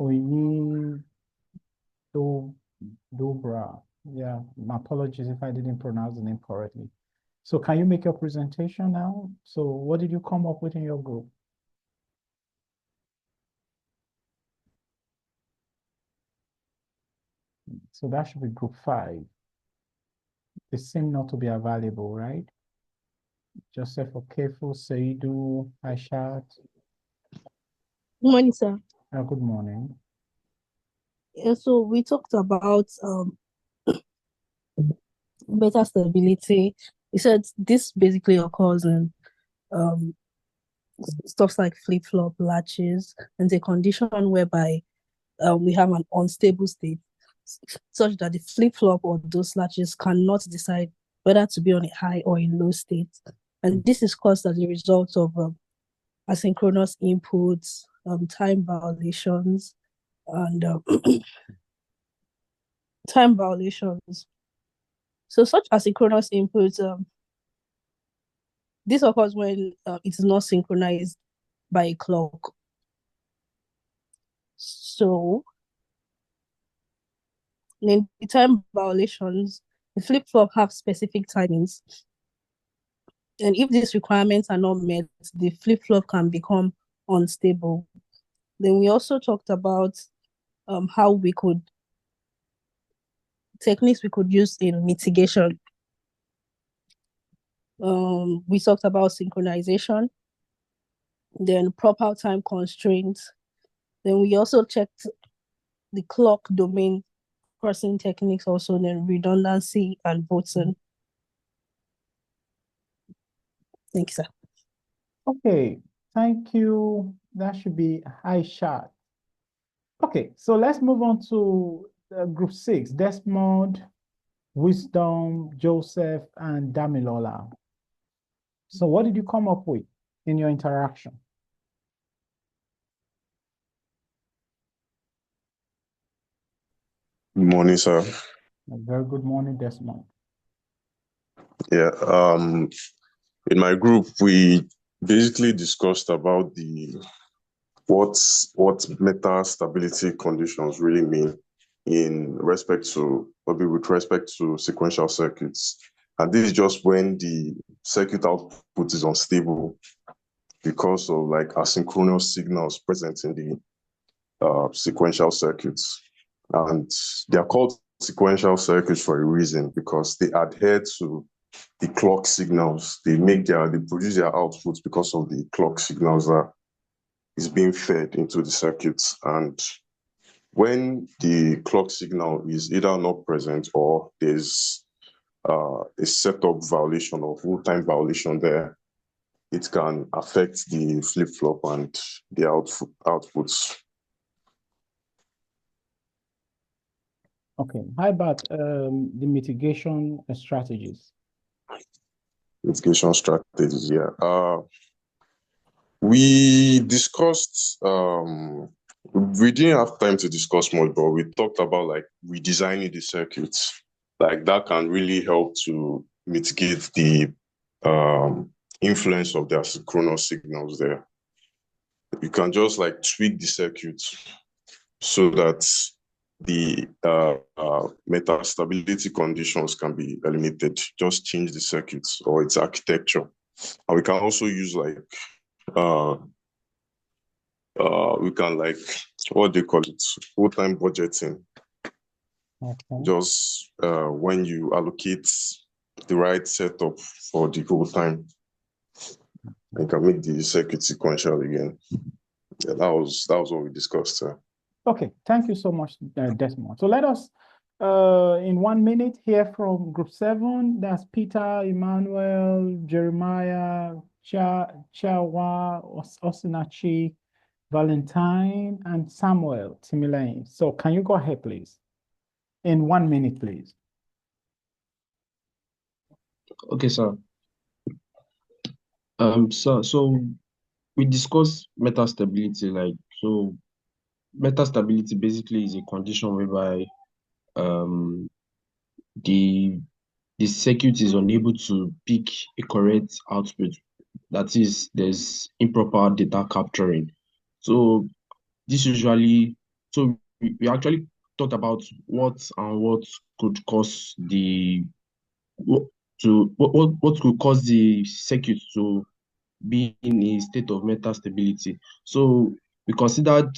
Oyi Dobra. Yeah, my apologies if I didn't pronounce the name correctly. So can you make your presentation now? So what did you come up with in your group? So that should be group 5. They seem not to be available, right? Joseph Okefo, Seidu, Aishat. Good morning, sir. Good morning. Yeah, so we talked about metastability. We said this basically occurs in stuff like flip-flop latches and a condition whereby we have an unstable state such that the flip-flop or those latches cannot decide whether to be on a high or a low state. And this is caused as a result of asynchronous inputs, time violations, and time violations. So such asynchronous inputs This occurs when it is not synchronized by a clock. So in the time violations, the flip-flop have specific timings. And if these requirements are not met, the flip-flop can become unstable. Then we also talked about how techniques we could use in mitigation. We talked about synchronization, then proper time constraints. Then we also checked the clock domain crossing techniques, also then redundancy and voting. Thank you, sir. Okay, thank you. That should be high shot. Okay, so let's move on to group 6, Desmond, Wisdom, Joseph, and Damilola. So what did you come up with in your interaction? Good morning, sir. A very good morning, Desmond. Yeah, in my group, we basically discussed about what metastability conditions really mean with respect to sequential circuits. And this is just when the circuit output is unstable because of like asynchronous signals present in the sequential circuits. And they are called sequential circuits for a reason, because they adhere to the clock signals. They produce their outputs because of the clock signals that is being fed into the circuits. And when the clock signal is either not present or there's a setup violation or hold time violation there, it can affect the flip-flop and the outputs. Okay, how about the mitigation strategies? Mitigation strategies, yeah. We discussed, we didn't have time to discuss much, but we talked about like redesigning the circuits. Like that can really help to mitigate the influence of the asynchronous signals there. You can just like tweak the circuits so that the metastability conditions can be eliminated. Just change the circuits or its architecture. And we can also use like we can like, what they call it, full-time budgeting. Okay. Just when you allocate the right setup for the whole time, you can make the circuit sequential again. Yeah, that was what we discussed. Okay, thank you so much, Desmond. So let us, in 1 minute, hear from group 7. That's Peter, Emmanuel, Jeremiah, Chawa, Osinachi, Valentine, and Samuel Timilain. So can you go ahead, please? In 1 minute, please. Okay, sir. So we discussed metastability, like, so metastability basically is a condition whereby the circuit is unable to pick a correct output. That is, there's improper data capturing. So this usually, so we actually talked about what could cause what could cause the circuit to be in a state of metastability. So we considered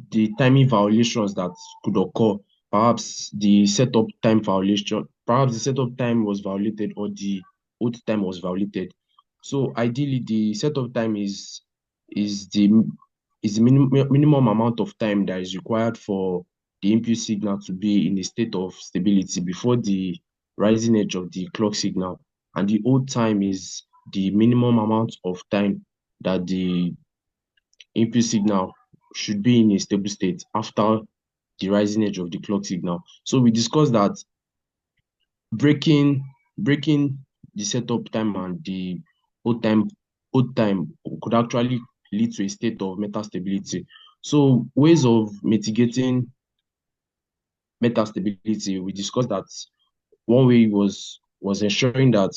the timing violations that could occur. Perhaps the setup time violation, perhaps the setup time was violated or the hold time was violated. So ideally, the setup time is the minimum amount of time that is required for the input signal to be in a state of stability before the rising edge of the clock signal. And the hold time is the minimum amount of time that the input signal should be in a stable state after the rising edge of the clock signal. So we discussed that breaking the setup time and the hold time could actually lead to a state of metastability. So ways of mitigating metastability, we discussed that one way was ensuring that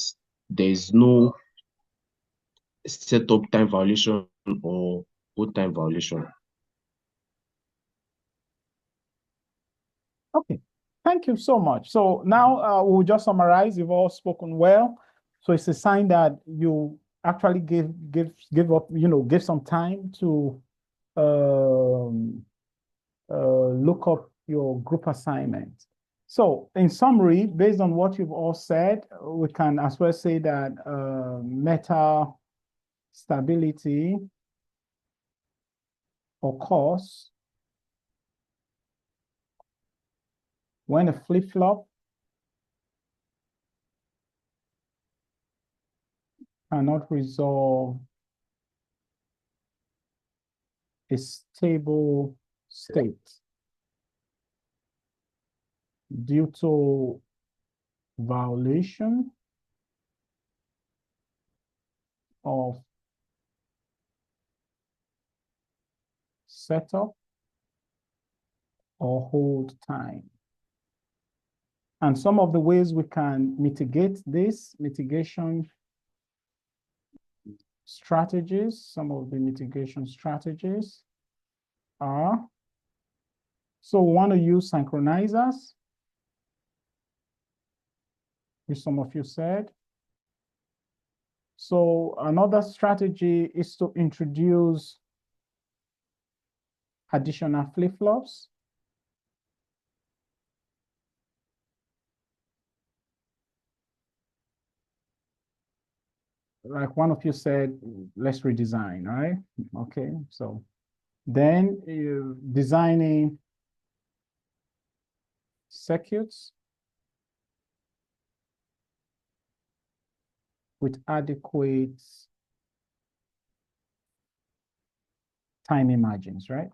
there is no setup time violation or hold time violation. Okay, thank you so much. So now we'll just summarize. You've all spoken well. So it's a sign that you actually give up, give some time to look up your group assignment. So in summary, based on what you've all said, we can as well say that metastability occurs when a flip-flop cannot resolve a stable state due to violation of setup or hold time. And some of the ways we can mitigate this, mitigation strategies, some of the mitigation strategies are, so we want to use synchronizers, which some of you said. So another strategy is to introduce additional flip-flops. Like one of you said, let's redesign, right? Okay, so then designing circuits with adequate timing margins, right?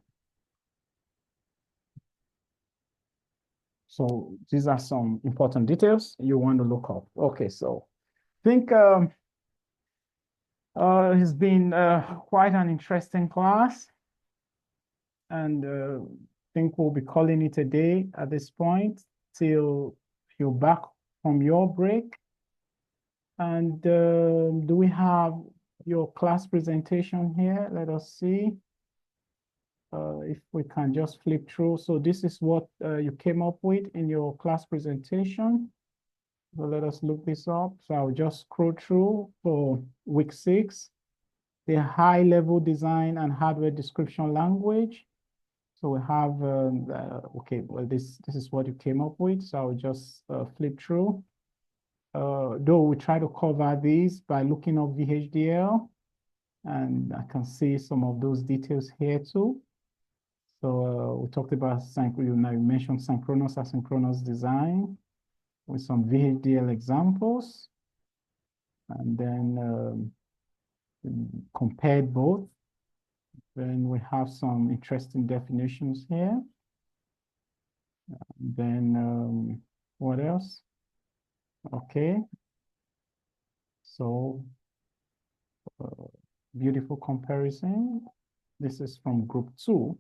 So these are some important details you want to look up. Okay, so I think it's been quite an interesting class, and I think we'll be calling it a day at this point till you're back from your break. And do we have your class presentation here? Let us see if we can just flip through. So this is what you came up with in your class presentation. So let us look this up. So I'll just scroll through for week 6, the high level design and hardware description language. So we have, okay, well, this is what you came up with. So I'll just flip through. Though we try to cover these by looking up VHDL, and I can see some of those details here too. So we talked about you mentioned synchronous asynchronous design with some VHDL examples, and then compared both. Then we have some interesting definitions here. Then what else? Okay. So beautiful comparison. This is from group 2.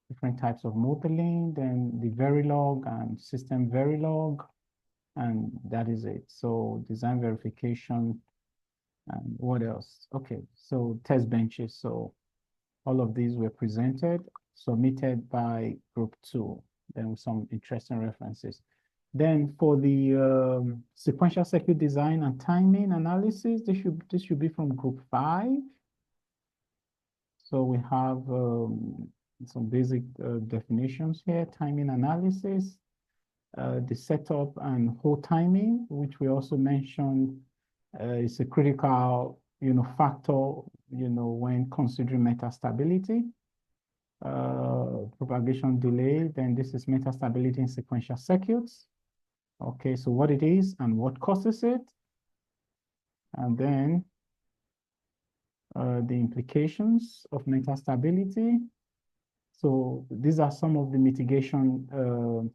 Different types of modeling, then the Verilog and system Verilog, and that is it. So design verification, and what else? Okay, so test benches. So all of these were presented, submitted by group 2, then with some interesting references. Then for the sequential circuit design and timing analysis, this should be from group 5. So we have some basic definitions here, timing analysis, the setup and hold timing, which we also mentioned is a critical, factor, when considering metastability. Propagation delay, then this is metastability in sequential circuits. Okay, so what it is and what causes it. And then the implications of metastability. So these are some of the mitigation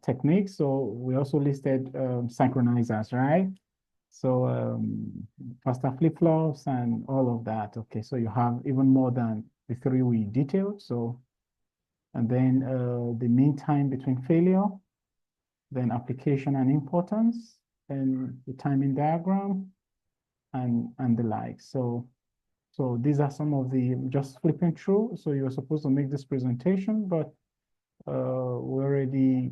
techniques. So we also listed synchronizers, right? So faster flip-flops and all of that. Okay, so you have even more than the 3 we detailed. So, and then the mean time between failure, then application and importance, and the timing diagram, and the like. So these are some of the, just flipping through. So you're supposed to make this presentation, but we already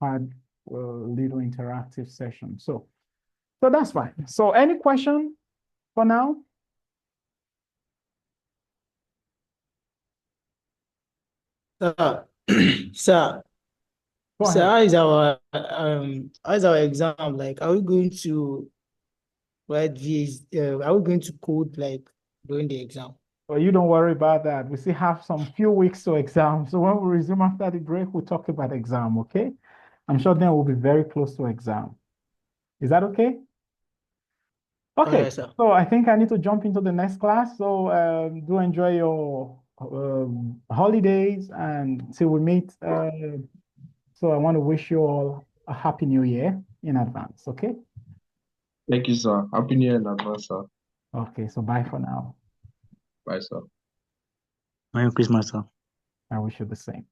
had a little interactive session. So that's fine. So any question for now? Sir, Go so ahead. how is our exam? Like, are we going to write are we going to code like during the exam? Well, you don't worry about that. We still have some few weeks to exam. So when we resume after the break, we'll talk about exam, okay? I'm sure then we'll be very close to exam. Is that okay? Okay, Sir. so I think I need to jump into the next class. So do enjoy your holidays and till we meet. So I want to wish you all a happy new year in advance, okay? Thank you, sir. Happy New Year in advance, sir. Okay, so bye for now. Bye, sir. Merry Christmas, sir. I wish you the same.